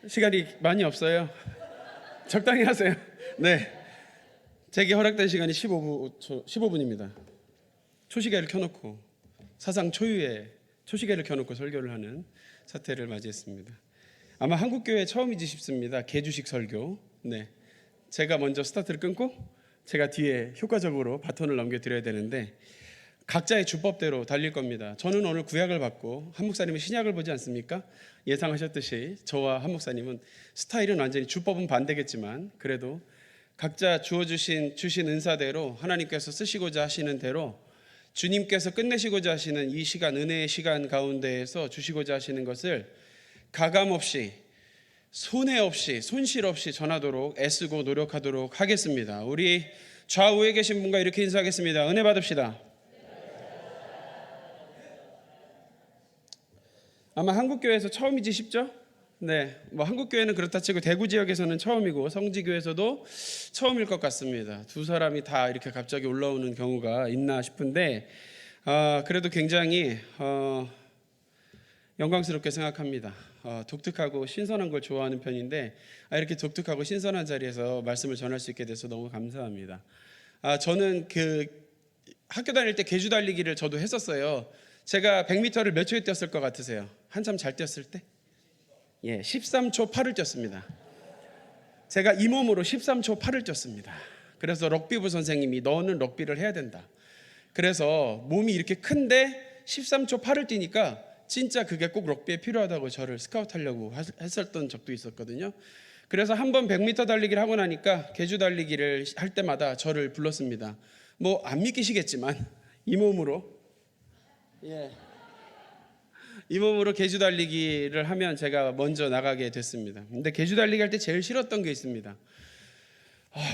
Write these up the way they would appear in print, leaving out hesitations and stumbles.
시간이 많이 없어요. 적당히 하세요. 네, 제게 허락된 시간이 15분입니다. 초시계를 켜놓고 사상 초유의 초시계를 켜놓고 설교를 하는 사태를 맞이했습니다. 아마 한국교회 처음이지 싶습니다. 개주식 설교. 네, 제가 먼저 스타트를 끊고 제가 뒤에 효과적으로 바톤을 넘겨드려야 되는데 각자의 주법대로 달릴 겁니다. 저는 오늘 구약을 받고 한 목사님은 신약을 보지 않습니까? 예상하셨듯이 저와 한 목사님은 스타일은 완전히 주법은 반대겠지만 그래도 각자 주신 은사대로 하나님께서 쓰시고자 하시는 대로 주님께서 끝내시고자 하시는 이 시간, 은혜의 시간 가운데에서 주시고자 하시는 것을 가감없이 손해 없이 손실 없이 전하도록 애쓰고 노력하도록 하겠습니다. 우리 좌우에 계신 분과 이렇게 인사하겠습니다. 은혜 받읍시다. 아마 한국교회에서 처음이지 싶죠? 네, 뭐 한국교회는 그렇다 치고 대구 지역에서는 처음이고 성지교회에서도 처음일 것 같습니다. 두 사람이 다 이렇게 갑자기 올라오는 경우가 있나 싶은데 그래도 굉장히 영광스럽게 생각합니다. 독특하고 신선한 걸 좋아하는 편인데 이렇게 독특하고 신선한 자리에서 말씀을 전할 수 있게 돼서 너무 감사합니다. 저는 그 학교 다닐 때 계주 달리기를 저도 했었어요. 제가 100m를 몇 초에 뛰었을 것 같으세요? 한참 잘 뛰었을 때? 13초 8을 뛰었습니다. 제가 이 몸으로 13초 8을 뛰었습니다. 그래서 럭비부 선생님이 너는 럭비를 해야 된다. 그래서 몸이 이렇게 큰데 13초 8을 뛰니까 진짜 그게 꼭 럭비에 필요하다고 저를 스카우트하려고 했었던 적도 있었거든요. 그래서 한번 100m 달리기를 하고 나니까 계주 달리기를 할 때마다 저를 불렀습니다. 뭐 안 믿기시겠지만 이 몸으로 이 몸으로 계주 달리기를 하면 제가 먼저 나가게 됐습니다. 근데 계주 달리기 할 때 제일 싫었던 게 있습니다.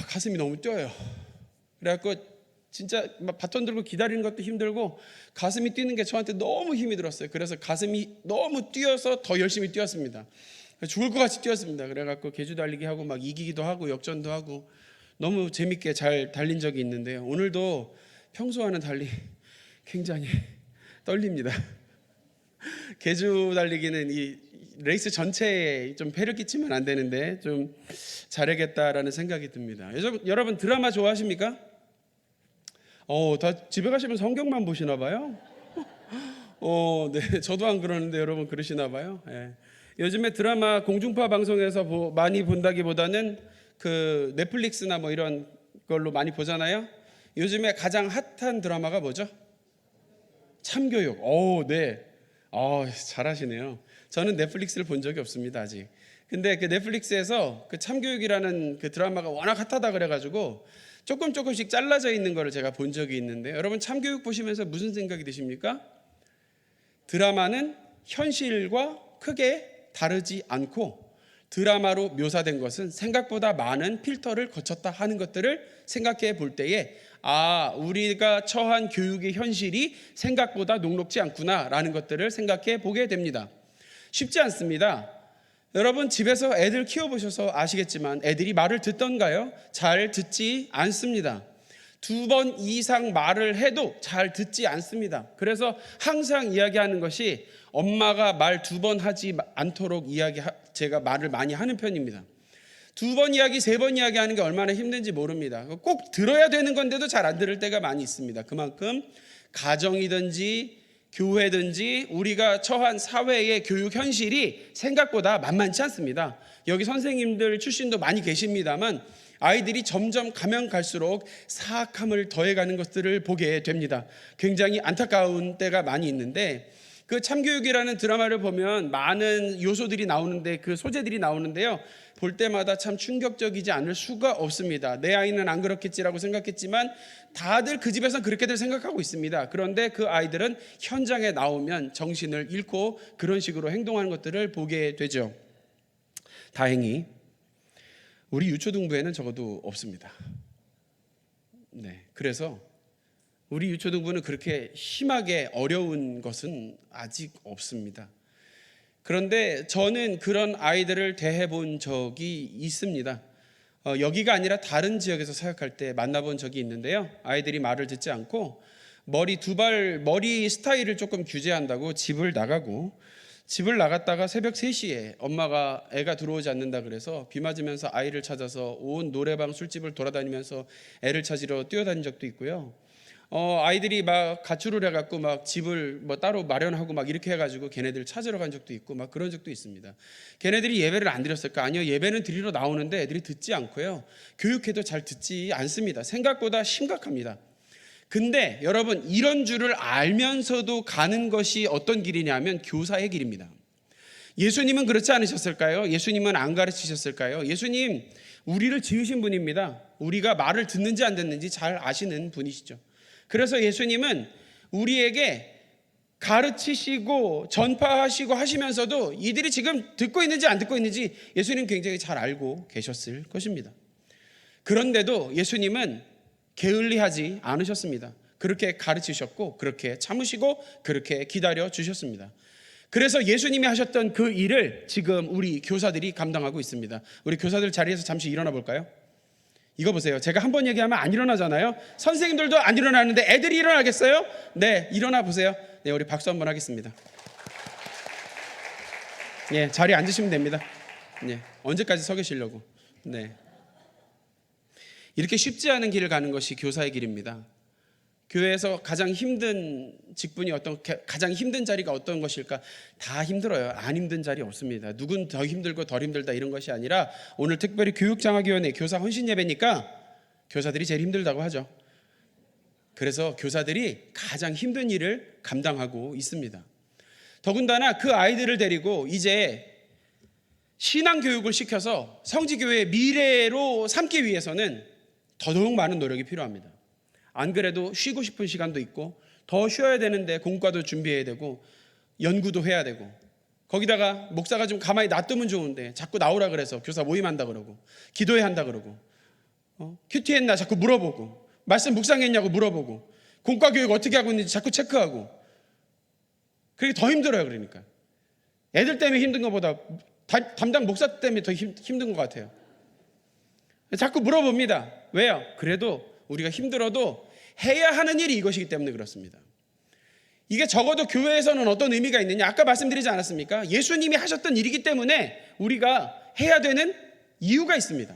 가슴이 너무 뛰어요. 그래갖고 진짜 바톤 들고 기다리는 것도 힘들고 가슴이 뛰는 게 저한테 너무 힘이 들었어요. 그래서 가슴이 너무 뛰어서 더 열심히 뛰었습니다. 죽을 것 같이 뛰었습니다. 그래갖고 계주 달리기 하고 막 이기기도 하고 역전도 하고 너무 재밌게 잘 달린 적이 있는데요. 오늘도 평소와는 달리 굉장히 떨립니다. 계주 달리기는 이 레이스 전체에 좀 폐를 끼치면 안 되는데 좀 잘하겠다라는 생각이 듭니다. 여러분 드라마 좋아하십니까? 다 집에 가시면 성경만 보시나 봐요. 네, 저도 안 그러는데 여러분 그러시나 봐요. 네. 요즘에 드라마 공중파 방송에서 많이 본다기보다는 그 넷플릭스나 뭐 이런 걸로 많이 보잖아요. 요즘에 가장 핫한 드라마가 뭐죠? 참교육. 네. 잘하시네요. 저는 넷플릭스를 본 적이 없습니다 아직. 근데 그 넷플릭스에서 그 참교육이라는 그 드라마가 워낙 핫하다 그래가지고 조금씩 잘라져 있는 거를 제가 본 적이 있는데 여러분 참교육 보시면서 무슨 생각이 드십니까? 드라마는 현실과 크게 다르지 않고 드라마로 묘사된 것은 생각보다 많은 필터를 거쳤다 하는 것들을 생각해 볼 때에 우리가 처한 교육의 현실이 생각보다 녹록지 않구나라는 것들을 생각해 보게 됩니다. 쉽지 않습니다. 여러분 집에서 애들 키워보셔서 아시겠지만 애들이 말을 듣던가요? 잘 듣지 않습니다. 2번 이상 말을 해도 잘 듣지 않습니다. 그래서 항상 이야기하는 것이 엄마가 말 2번 하지 않도록 제가 말을 많이 하는 편입니다. 2번 이야기, 3번 이야기하는 게 얼마나 힘든지 모릅니다. 꼭 들어야 되는 건데도 잘 안 들을 때가 많이 있습니다. 그만큼 가정이든지 교회든지 우리가 처한 사회의 교육 현실이 생각보다 만만치 않습니다. 여기 선생님들 출신도 많이 계십니다만 아이들이 점점 가면 갈수록 사악함을 더해가는 것들을 보게 됩니다. 굉장히 안타까운 때가 많이 있는데 그 참교육이라는 드라마를 보면 많은 요소들이 나오는데 그 소재들이 나오는데요. 볼 때마다 참 충격적이지 않을 수가 없습니다. 내 아이는 안 그렇겠지라고 생각했지만 다들 그 집에서는 그렇게들 생각하고 있습니다. 그런데 그 아이들은 현장에 나오면 정신을 잃고 그런 식으로 행동하는 것들을 보게 되죠. 다행히 우리 유초등부에는 적어도 없습니다. 네, 그래서 우리 유초등부는 그렇게 심하게 어려운 것은 아직 없습니다. 그런데 저는 그런 아이들을 대해본 적이 있습니다. 여기가 아니라 다른 지역에서 사역할 때 만나본 적이 있는데요. 아이들이 말을 듣지 않고 머리 스타일을 조금 규제한다고 집을 나가고 집을 나갔다가 새벽 3시에 엄마가 애가 들어오지 않는다 그래서 비 맞으면서 아이를 찾아서 온 노래방 술집을 돌아다니면서 애를 찾으러 뛰어다닌 적도 있고요. 아이들이 막 가출을 해갖고 막 집을 뭐 따로 마련하고 막 이렇게 해가지고 걔네들 찾으러 간 적도 있고 막 그런 적도 있습니다. 걔네들이 예배를 안 드렸을까? 아니요, 예배는 드리러 나오는데 애들이 듣지 않고요, 교육해도 잘 듣지 않습니다. 생각보다 심각합니다. 근데 여러분, 이런 줄을 알면서도 가는 것이 어떤 길이냐면 교사의 길입니다. 예수님은 그렇지 않으셨을까요? 예수님은 안 가르치셨을까요? 예수님 우리를 지으신 분입니다. 우리가 말을 듣는지 안 듣는지 잘 아시는 분이시죠. 그래서 예수님은 우리에게 가르치시고 전파하시고 하시면서도 이들이 지금 듣고 있는지 안 듣고 있는지 예수님 굉장히 잘 알고 계셨을 것입니다. 그런데도 예수님은 게을리하지 않으셨습니다. 그렇게 가르치셨고 그렇게 참으시고 그렇게 기다려 주셨습니다. 그래서 예수님이 하셨던 그 일을 지금 우리 교사들이 감당하고 있습니다. 우리 교사들 자리에서 잠시 일어나 볼까요? 이거 보세요. 제가 한 번 얘기하면 안 일어나잖아요. 선생님들도 안 일어나는데 애들이 일어나겠어요? 네, 일어나 보세요. 네, 우리 박수 한번 하겠습니다. 네, 자리에 앉으시면 됩니다. 네, 언제까지 서 계시려고? 네. 이렇게 쉽지 않은 길을 가는 것이 교사의 길입니다. 교회에서 가장 힘든 직분이 가장 힘든 자리가 어떤 것일까? 다 힘들어요. 안 힘든 자리 없습니다. 누군 더 힘들고 덜 힘들다 이런 것이 아니라, 오늘 특별히 교육장학위원회 교사 헌신 예배니까 교사들이 제일 힘들다고 하죠. 그래서 교사들이 가장 힘든 일을 감당하고 있습니다. 더군다나 그 아이들을 데리고 이제 신앙교육을 시켜서 성지교회의 미래로 삼기 위해서는 더더욱 많은 노력이 필요합니다. 안 그래도 쉬고 싶은 시간도 있고 더 쉬어야 되는데 공과도 준비해야 되고 연구도 해야 되고, 거기다가 목사가 좀 가만히 놔두면 좋은데 자꾸 나오라 그래서 교사 모임한다 그러고 기도회 한다 그러고 큐티 했나 자꾸 물어보고 말씀 묵상했냐고 물어보고 공과 교육 어떻게 하고 있는지 자꾸 체크하고, 그게 더 힘들어요. 그러니까 애들 때문에 힘든 것보다 담당 목사 때문에 더 힘든 것 같아요. 자꾸 물어봅니다. 왜요? 그래도 우리가 힘들어도 해야 하는 일이 이것이기 때문에 그렇습니다. 이게 적어도 교회에서는 어떤 의미가 있느냐? 아까 말씀드리지 않았습니까? 예수님이 하셨던 일이기 때문에 우리가 해야 되는 이유가 있습니다.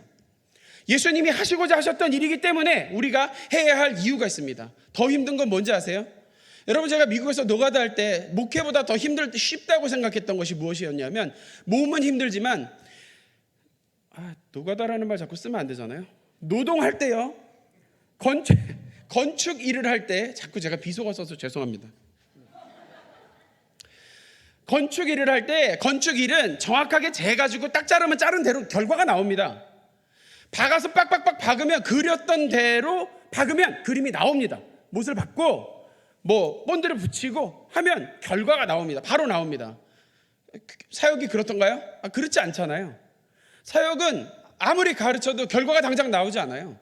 예수님이 하시고자 하셨던 일이기 때문에 우리가 해야 할 이유가 있습니다. 더 힘든 건 뭔지 아세요? 여러분, 제가 미국에서 노가다 할 때 목회보다 더 쉽다고 생각했던 것이 무엇이었냐면, 몸은 힘들지만 노가다라는 말 자꾸 쓰면 안 되잖아요. 노동할 때요, 건축 일을 할 때, 자꾸 제가 비속어 써서 죄송합니다. 건축 일을 할 때, 건축 일은 정확하게 재가지고 딱 자르면 자른 대로 결과가 나옵니다. 박아서 빡빡빡 박으면, 그렸던 대로 박으면 그림이 나옵니다. 못을 박고 뭐 본드를 붙이고 하면 결과가 나옵니다. 바로 나옵니다. 사역이 그렇던가요? 그렇지 않잖아요. 사역은 아무리 가르쳐도 결과가 당장 나오지 않아요.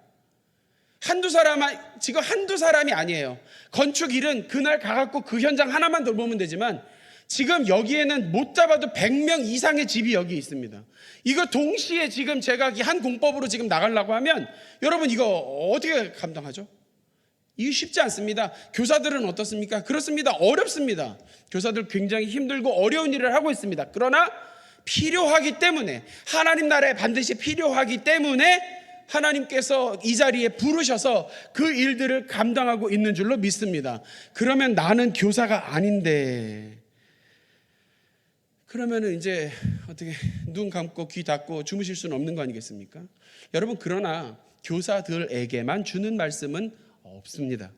지금 한두 사람이 아니에요. 건축 일은 그날 가갖고 그 현장 하나만 돌보면 되지만, 지금 여기에는 못 잡아도 100명 이상의 집이 여기 있습니다. 이거 동시에 지금 제가 한 공법으로 지금 나가려고 하면 여러분 이거 어떻게 감당하죠? 이게 쉽지 않습니다. 교사들은 어떻습니까? 그렇습니다. 어렵습니다. 교사들 굉장히 힘들고 어려운 일을 하고 있습니다. 그러나 필요하기 때문에, 하나님 나라에 반드시 필요하기 때문에 하나님께서 이 자리에 부르셔서 그 일들을 감당하고 있는 줄로 믿습니다. 그러면 나는 교사가 아닌데, 그러면은 이제 어떻게 눈 감고 귀 닫고 주무실 수는 없는 거 아니겠습니까? 여러분, 그러나 교사들에게만 주는 말씀은 없습니다.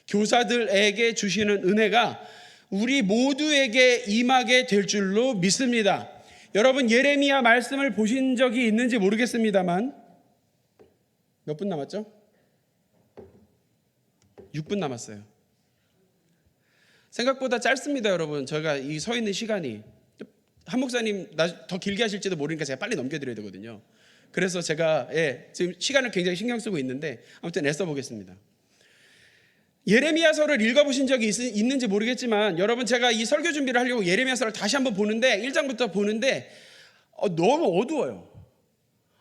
교사들에게 주시는 은혜가 우리 모두에게 임하게 될 줄로 믿습니다. 여러분, 예레미야 말씀을 보신 적이 있는지 모르겠습니다만, 몇 분 남았죠? 6분 남았어요. 생각보다 짧습니다. 여러분, 저희가 이 서 있는 시간이, 한 목사님 더 길게 하실지도 모르니까 제가 빨리 넘겨드려야 되거든요. 그래서 제가 지금 시간을 굉장히 신경 쓰고 있는데 아무튼 애써 보겠습니다. 예레미야서를 읽어보신 적이 있는지 모르겠지만, 여러분, 제가 이 설교 준비를 하려고 예레미야서를 다시 한번 보는데 1장부터 보는데 너무 어두워요.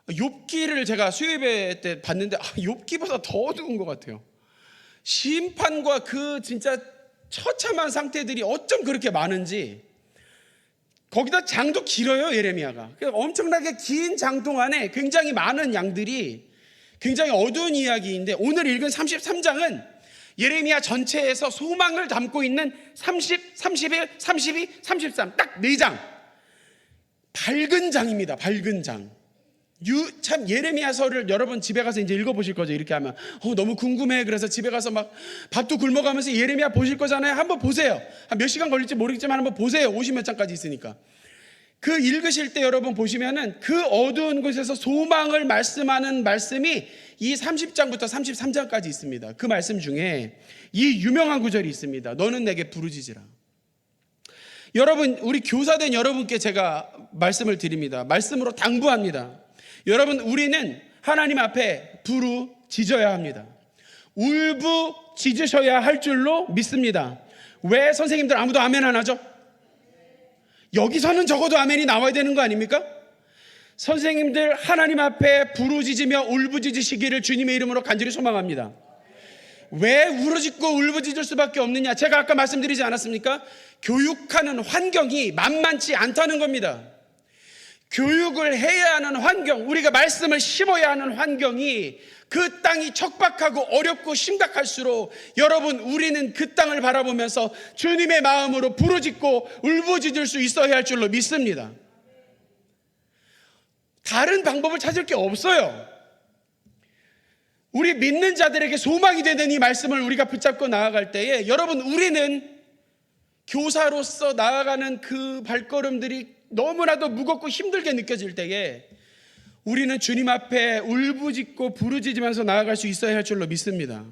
욥기를 제가 수요예배 때 봤는데 욥기보다 더 어두운 것 같아요. 심판과 그 진짜 처참한 상태들이 어쩜 그렇게 많은지, 거기다 장도 길어요, 예레미야가. 엄청나게 긴 장 동안에 굉장히 많은 양들이, 굉장히 어두운 이야기인데, 오늘 읽은 33장은 예레미야 전체에서 소망을 담고 있는 30, 31, 32, 33, 딱 4장. 밝은 장입니다. 밝은 장. 참 예레미야서를 여러분 집에 가서 이제 읽어보실 거죠. 이렇게 하면 너무 궁금해. 그래서 집에 가서 막 밥도 굶어가면서 예레미야 보실 거잖아요. 한번 보세요. 한 몇 시간 걸릴지 모르겠지만 한번 보세요. 50몇 장까지 있으니까. 그 읽으실 때 여러분 보시면은 그 어두운 곳에서 소망을 말씀하는 말씀이 이 30장부터 33장까지 있습니다. 그 말씀 중에 이 유명한 구절이 있습니다. 너는 내게 부르짖으라. 여러분, 우리 교사된 여러분께 제가 말씀을 드립니다. 말씀으로 당부합니다. 여러분, 우리는 하나님 앞에 부르짖어야 합니다. 울부짖으셔야 할 줄로 믿습니다. 왜 선생님들 아무도 아멘 안 하죠? 여기서는 적어도 아멘이 나와야 되는 거 아닙니까? 선생님들 하나님 앞에 부르짖으며 울부짖으시기를 주님의 이름으로 간절히 소망합니다. 왜 울어짖고 울부짖을 수밖에 없느냐? 제가 아까 말씀드리지 않았습니까? 교육하는 환경이 만만치 않다는 겁니다. 교육을 해야 하는 환경, 우리가 말씀을 심어야 하는 환경이, 그 땅이 척박하고 어렵고 심각할수록 여러분, 우리는 그 땅을 바라보면서 주님의 마음으로 부르짖고 울부짖을 수 있어야 할 줄로 믿습니다. 다른 방법을 찾을 게 없어요. 우리 믿는 자들에게 소망이 되는 이 말씀을 우리가 붙잡고 나아갈 때에, 여러분, 우리는 교사로서 나아가는 그 발걸음들이 너무나도 무겁고 힘들게 느껴질 때에 우리는 주님 앞에 울부짖고 부르짖으면서 나아갈 수 있어야 할 줄로 믿습니다.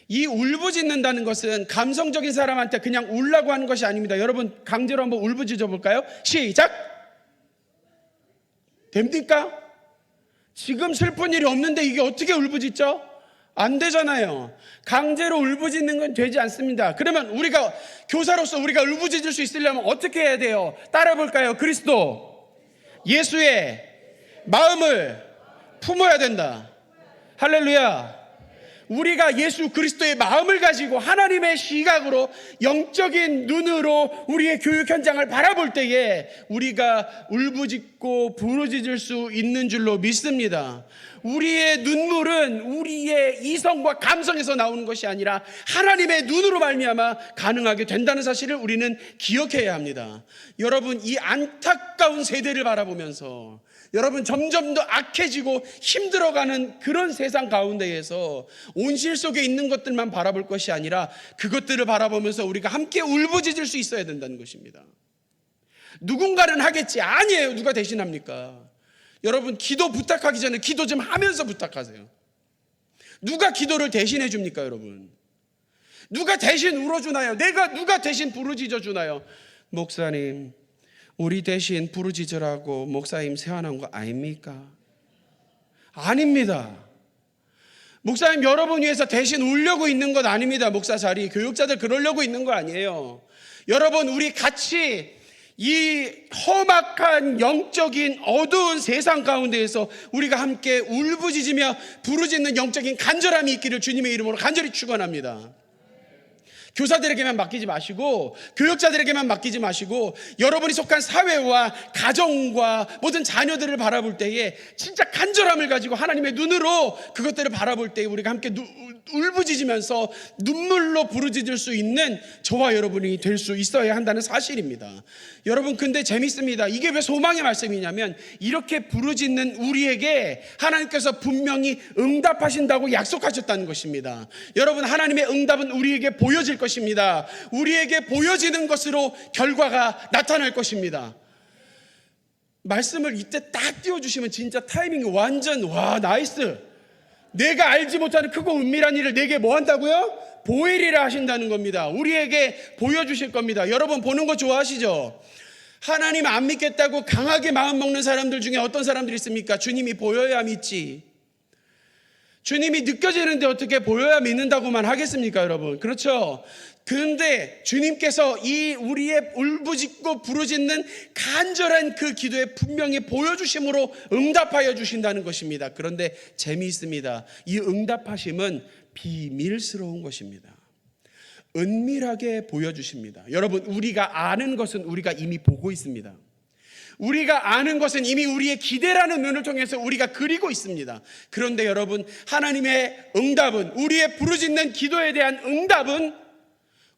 이 울부짖는다는 것은 감성적인 사람한테 그냥 울라고 하는 것이 아닙니다. 여러분, 강제로 한번 울부짖어 볼까요? 시작! 됩니까? 지금 슬픈 일이 없는데 이게 어떻게 울부짖죠? 안 되잖아요. 강제로 울부짖는 건 되지 않습니다. 그러면 우리가 교사로서 우리가 울부짖을 수 있으려면 어떻게 해야 돼요? 따라 볼까요? 그리스도 예수의 마음을 품어야 된다. 할렐루야. 우리가 예수 그리스도의 마음을 가지고 하나님의 시각으로, 영적인 눈으로 우리의 교육 현장을 바라볼 때에 우리가 울부짖고 부르짖을 수 있는 줄로 믿습니다. 우리의 눈물은 우리의 이성과 감성에서 나오는 것이 아니라 하나님의 눈으로 말미암아 가능하게 된다는 사실을 우리는 기억해야 합니다. 여러분, 이 안타까운 세대를 바라보면서 여러분, 점점 더 악해지고 힘들어가는 그런 세상 가운데에서 온실 속에 있는 것들만 바라볼 것이 아니라 그것들을 바라보면서 우리가 함께 울부짖을 수 있어야 된다는 것입니다. 누군가는 하겠지. 아니에요. 누가 대신합니까? 여러분, 기도 부탁하기 전에 기도 좀 하면서 부탁하세요. 누가 기도를 대신해 줍니까, 여러분? 누가 대신 울어주나요? 누가 대신 부르짖어 주나요? 목사님, 우리 대신 부르짖으라고 목사님 세워놓은 거 아닙니까? 아닙니다. 목사님 여러분 위해서 대신 울려고 있는 것 아닙니다. 목사 자리, 교육자들 그러려고 있는 거 아니에요. 여러분, 우리 같이 이 험악한 영적인 어두운 세상 가운데에서 우리가 함께 울부짖으며 부르짖는 영적인 간절함이 있기를 주님의 이름으로 간절히 축원합니다. 교사들에게만 맡기지 마시고, 교육자들에게만 맡기지 마시고, 여러분이 속한 사회와 가정과 모든 자녀들을 바라볼 때에 진짜 간절함을 가지고 하나님의 눈으로 그것들을 바라볼 때에 우리가 함께 울부짖으면서 눈물로 부르짖을 수 있는 저와 여러분이 될 수 있어야 한다는 사실입니다. 여러분, 근데 재밌습니다. 이게 왜 소망의 말씀이냐면, 이렇게 부르짖는 우리에게 하나님께서 분명히 응답하신다고 약속하셨다는 것입니다. 여러분, 하나님의 응답은 우리에게 보여질 것입니다. 우리에게 보여지는 것으로 결과가 나타날 것입니다. 말씀을 이때 딱 띄워주시면 진짜 타이밍이 완전 나이스. 내가 알지 못하는 크고 은밀한 일을 내게 뭐 한다고요? 보이리라 하신다는 겁니다. 우리에게 보여주실 겁니다. 여러분, 보는 거 좋아하시죠? 하나님 안 믿겠다고 강하게 마음 먹는 사람들 중에 어떤 사람들이 있습니까? 주님이 보여야 믿지. 주님이 느껴지는데 어떻게 보여야 믿는다고만 하겠습니까, 여러분? 그렇죠? 그런데 주님께서 이 우리의 울부짖고 부르짖는 간절한 그 기도에 분명히 보여주심으로 응답하여 주신다는 것입니다. 그런데 재미있습니다. 이 응답하심은 비밀스러운 것입니다. 은밀하게 보여주십니다. 여러분, 우리가 아는 것은 우리가 이미 보고 있습니다. 우리가 아는 것은 이미 우리의 기대라는 눈을 통해서 우리가 그리고 있습니다. 그런데 여러분, 하나님의 응답은, 우리의 부르짖는 기도에 대한 응답은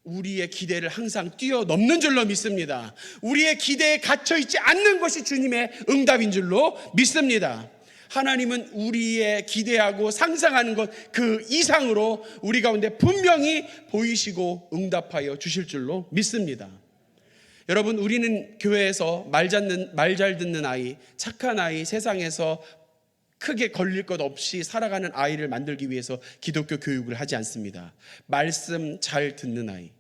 우리의 기대를 항상 뛰어넘는 줄로 믿습니다. 우리의 기대에 갇혀있지 않는 것이 주님의 응답인 줄로 믿습니다. 하나님은 우리의 기대하고 상상하는 것 그 이상으로 우리 가운데 분명히 보이시고 응답하여 주실 줄로 믿습니다. 여러분, 우리는 교회에서 말 잘 듣는 아이, 착한 아이, 세상에서 크게 걸릴 것 없이 살아가는 아이를 만들기 위해서 기독교 교육을 하지 않습니다. 말씀 잘 듣는 아이,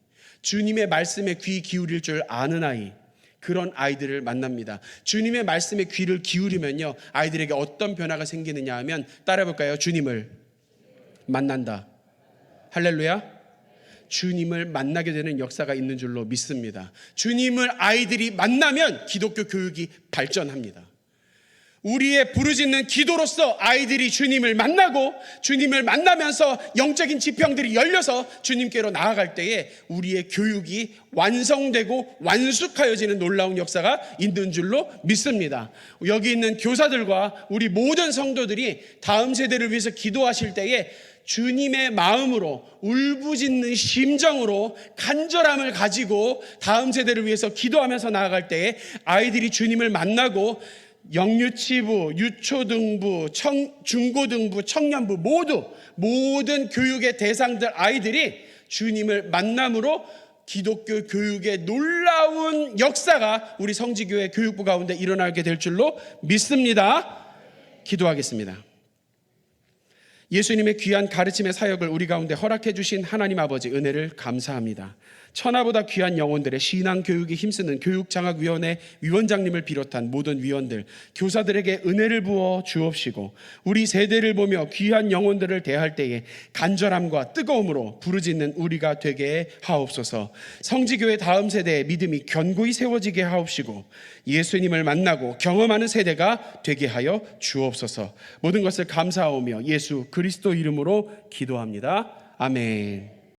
주님의 말씀에 귀 기울일 줄 아는 아이, 그런 아이들을 만납니다. 주님의 말씀에 귀를 기울이면요, 아이들에게 어떤 변화가 생기느냐 하면, 따라해볼까요? 주님을 만난다. 할렐루야. 주님을 만나게 되는 역사가 있는 줄로 믿습니다. 주님을 아이들이 만나면 기독교 교육이 발전합니다. 우리의 부르짖는 기도로서 아이들이 주님을 만나고, 주님을 만나면서 영적인 지평들이 열려서 주님께로 나아갈 때에 우리의 교육이 완성되고 완숙하여지는 놀라운 역사가 있는 줄로 믿습니다. 여기 있는 교사들과 우리 모든 성도들이 다음 세대를 위해서 기도하실 때에 주님의 마음으로, 울부짖는 심정으로, 간절함을 가지고 다음 세대를 위해서 기도하면서 나아갈 때에 아이들이 주님을 만나고 영유치부, 유초등부, 중고등부, 청년부 모든 교육의 대상들 아이들이 주님을 만남으로 기독교 교육의 놀라운 역사가 우리 성지교회 교육부 가운데 일어나게 될 줄로 믿습니다. 기도하겠습니다. 예수님의 귀한 가르침의 사역을 우리 가운데 허락해 주신 하나님 아버지, 은혜를 감사합니다. 천하보다 귀한 영혼들의 신앙교육에 힘쓰는 교육장학위원회 위원장님을 비롯한 모든 위원들, 교사들에게 은혜를 부어 주옵시고, 우리 세대를 보며 귀한 영혼들을 대할 때에 간절함과 뜨거움으로 부르짖는 우리가 되게 하옵소서. 성지교회 다음 세대의 믿음이 견고히 세워지게 하옵시고, 예수님을 만나고 경험하는 세대가 되게 하여 주옵소서. 모든 것을 감사하오며 예수 그리스도 이름으로 기도합니다. 아멘.